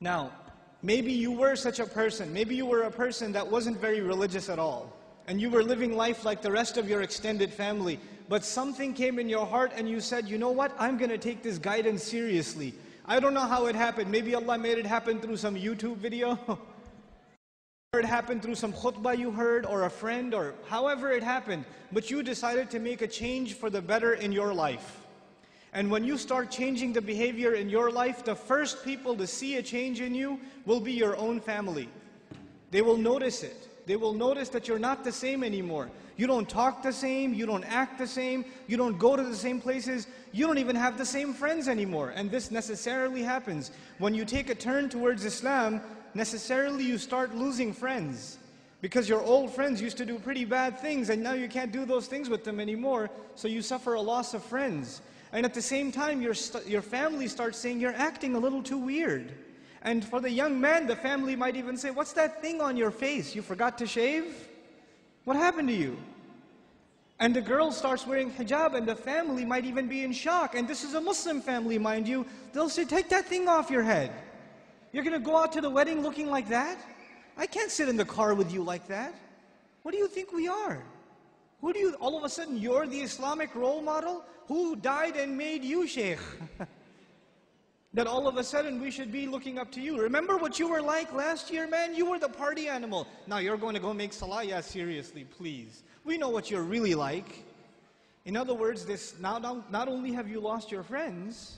Now, maybe you were such a person. Maybe you were a person that wasn't very religious at all. And you were living life like the rest of your extended family. But something came in your heart and you said, you know what? I'm going to take this guidance seriously. I don't know how it happened. Maybe Allah made it happen through some YouTube video. Or it happened through some khutbah you heard, or a friend, or however it happened. But you decided to make a change for the better in your life. And when you start changing the behavior in your life, the first people to see a change in you will be your own family. They will notice it. They will notice that you're not the same anymore. You don't talk the same, you don't act the same, you don't go to the same places, you don't even have the same friends anymore. And this necessarily happens. When you take a turn towards Islam, necessarily you start losing friends. Because your old friends used to do pretty bad things and now you can't do those things with them anymore, so you suffer a loss of friends. And at the same time, your family starts saying, you're acting a little too weird. And for the young man, the family might even say, what's that thing on your face? You forgot to shave? What happened to you? And the girl starts wearing hijab and the family might even be in shock. And this is a Muslim family, mind you. They'll say, take that thing off your head. You're going to go out to the wedding looking like that? I can't sit in the car with you like that. What do you think we are? All of a sudden, you're the Islamic role model? Who died and made you sheikh? That all of a sudden we should be looking up to you. Remember what you were like last year, man? You were the party animal. Now you're going to go make salah? Yeah, seriously, please. We know what you're really like. In other words, not only have you lost your friends,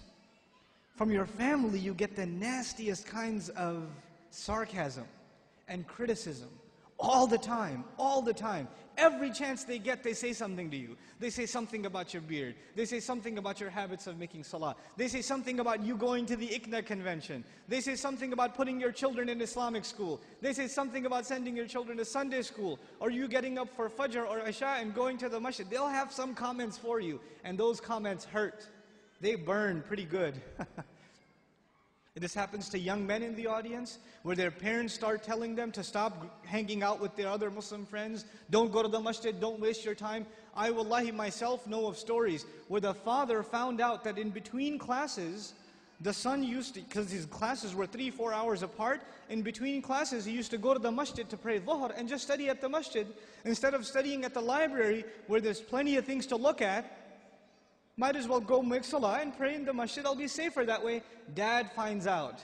from your family you get the nastiest kinds of sarcasm and criticism. All the time, all the time. Every chance they get, they say something to you. They say something about your beard. They say something about your habits of making salah. They say something about you going to the ICNA convention. They say something about putting your children in Islamic school. They say something about sending your children to Sunday school. Or you getting up for Fajr or Isha and going to the masjid. They'll have some comments for you. And those comments hurt. They burn pretty good. This happens to young men in the audience, where their parents start telling them to stop hanging out with their other Muslim friends. Don't go to the masjid, don't waste your time. I wallahi myself know of stories where the father found out that in between classes, the son used to, because his classes were 3-4 hours apart, in between classes he used to go to the masjid to pray dhuhr and just study at the masjid. Instead of studying at the library where there's plenty of things to look at, might as well go make salah and pray in the masjid. I'll be safer that way. Dad finds out.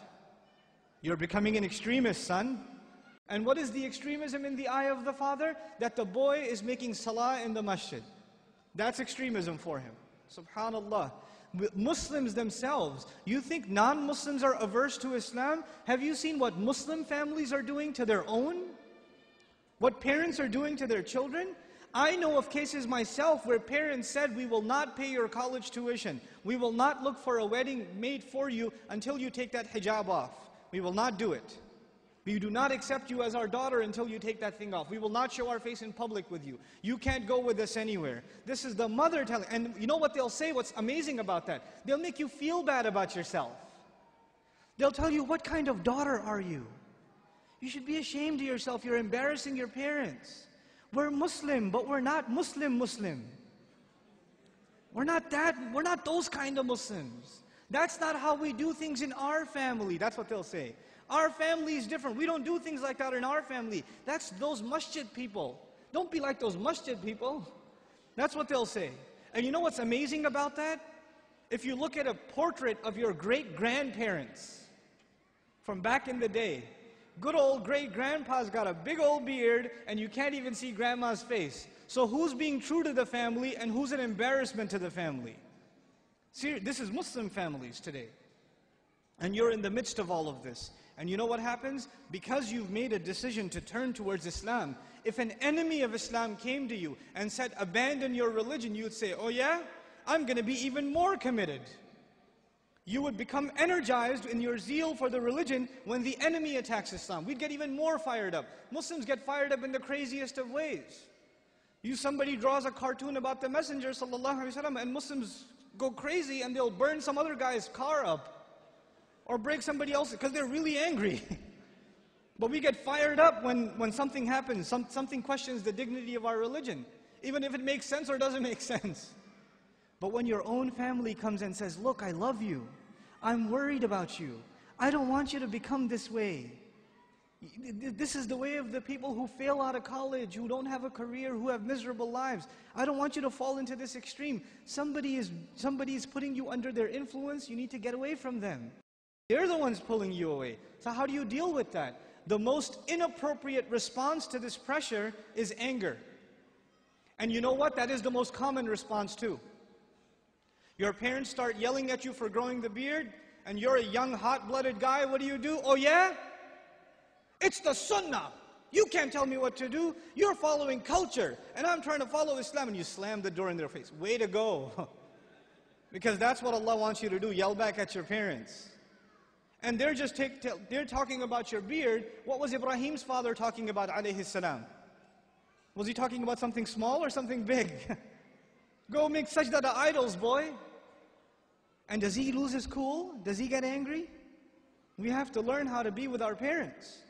You're becoming an extremist, son. And what is the extremism in the eye of the father? That the boy is making salah in the masjid. That's extremism for him. Subhanallah. Muslims themselves, you think non-Muslims are averse to Islam? Have you seen what Muslim families are doing to their own? What parents are doing to their children? I know of cases myself where parents said, we will not pay your college tuition. We will not look for a wedding made for you until you take that hijab off. We will not do it. We do not accept you as our daughter until you take that thing off. We will not show our face in public with you. You can't go with us anywhere. This is the mother telling. And you know what they'll say? What's amazing about that? They'll make you feel bad about yourself. They'll tell you, what kind of daughter are you? You should be ashamed of yourself. You're embarrassing your parents. We're Muslim, but we're not Muslim. We're not those kind of Muslims. That's not how we do things in our family. That's what they'll say. Our family is different. We don't do things like that in our family. That's those masjid people. Don't be like those masjid people. That's what they'll say. And you know what's amazing about that? If you look at a portrait of your great-grandparents from back in the day, good old great-grandpa's got a big old beard and you can't even see grandma's face. So who's being true to the family and who's an embarrassment to the family? See, this is Muslim families today. And you're in the midst of all of this. And you know what happens? Because you've made a decision to turn towards Islam, if an enemy of Islam came to you and said, abandon your religion, you'd say, oh yeah? I'm going to be even more committed. You would become energized in your zeal for the religion when the enemy attacks Islam. We'd get even more fired up. Muslims get fired up in the craziest of ways. Somebody draws a cartoon about the Messenger ﷺ and Muslims go crazy and they'll burn some other guy's car up or break somebody else's because they're really angry. But we get fired up when something happens, something questions the dignity of our religion, even if it makes sense or doesn't make sense. But when your own family comes and says, look, I love you, I'm worried about you, I don't want you to become this way. This is the way of the people who fail out of college, who don't have a career, who have miserable lives. I don't want you to fall into this extreme. Somebody is putting you under their influence. You need to get away from them. They're the ones pulling you away. So how do you deal with that? The most inappropriate response to this pressure is anger. And you know what? That is the most common response too. Your parents start yelling at you for growing the beard, and you're a young, hot-blooded guy. What do? Oh yeah? It's the sunnah. You can't tell me what to do. You're following culture, and I'm trying to follow Islam. And you slam the door in their face. Way to go. Because that's what Allah wants you to do. Yell back at your parents. And they're talking about your beard. What was Ibrahim's father talking about, alayhi salam? Was he talking about something small or something big? Go make sajda to idols, boy. And does he lose his cool? Does he get angry? We have to learn how to be with our parents.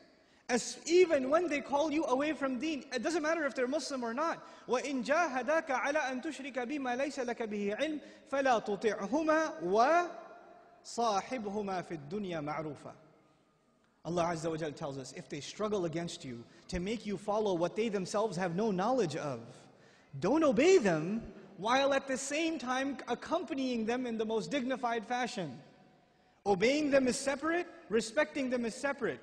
Even when they call you away from deen, it doesn't matter if they're Muslim or not. وَإِن جَاهَدَاكَ عَلَىٰ أَن تُشْرِكَ بِمَا لَيْسَ لَكَ بِهِ عِلْمٍ فَلَا تُطِعْهُمَا وَصَاحِبْهُمَا فِي الدُّنْيَا مَعْرُوفًا. Allah Azza wa Jal tells us, if they struggle against you to make you follow what they themselves have no knowledge of, don't obey them while at the same time accompanying them in the most dignified fashion. Obeying them is separate, respecting them is separate.